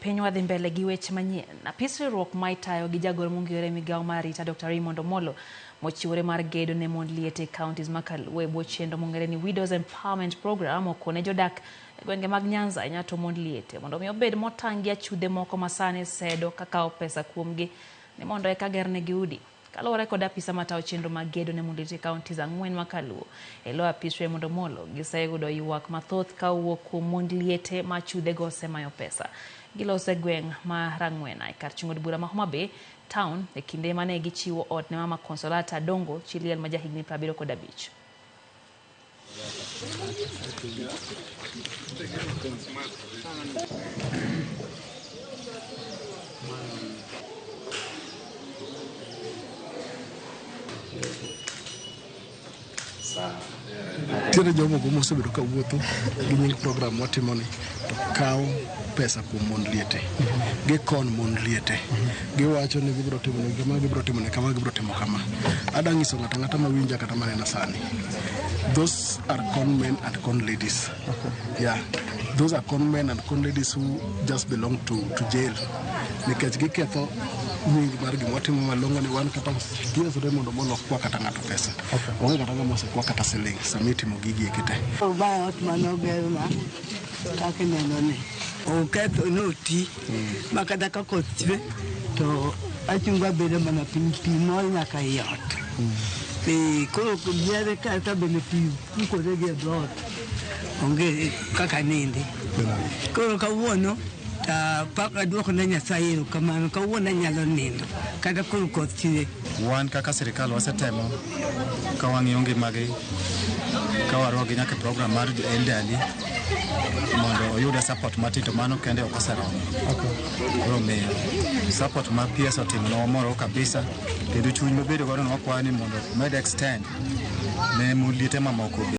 Piny wadhi mbele gi weche manyien. Apis riwruok ma itayo gi jagoro mong'ere migawo mar rita Dr. Ramogi mochiwore mar gedo ne mond liete counties ma Kaluo e bwo chenro mong'ere ni Widows Empowerment Program okone jodak e gwenge mag Nyanza nyato mond liete mondo mi obed motang' gi achudhe moko masane sedo kakao pesa kuomgi ni mondo eka gernegi udi. Kaluwore kod apisa matayo chenro mag gedo ne mond liete counties 4 ma Kaluo e lo apis Ramogi giseyudo ywak mathoth kawuok kuom mond liete ma achudhe go osemayo pesa. Gilose gweng' ma Rang'wena e kar chung' od bura ma Homa Bay town e kinde mane gichiwo ot ne mama Consolata Dongo Chiliel ma jahigni 75. Tiene jomo como se bedo ka wuotho gi nying program watimoni to kawo pesa kuom mond liete gi kon mond liete giwacho ni gibiro timo ne gima gibiro timo ne kama gibiro timo kama. Ada nyiso ng'ata ma winja kata manena sani. Those are con men and con ladies. Yeah, those are con men and con ladies who just belong to jail. Nikech giketho nying mar gima watimo malongo ni wan kata giesore mondo molok kwa kata ng'ato pesa. Onge kata ng'ama osekwa kata siling sami timo gigi e kite. Ba ot manogerna kaka neno ni oketho noti makata ka koth chwe to achunga bedo mana pi mol nyaka yot. Koro kuliere kata bende pi kukore gi dhot onge kaka nindi. Koro kawuono ta paka duoko na Nyasaye erokamano kawuono anyalo nindo kata koro koth chwe. Wan kaka sirikal wasetemo ka wang'iyo ngimagi ka warogi nyaka program mar elderly mondo oyude support matito mano kende ok oseromo. Koro miyo support ma pesa otimonwa moro kabisa kendo chuny mabedo godo ni wakwayo ni mondo med extend ne mond liete mamoko.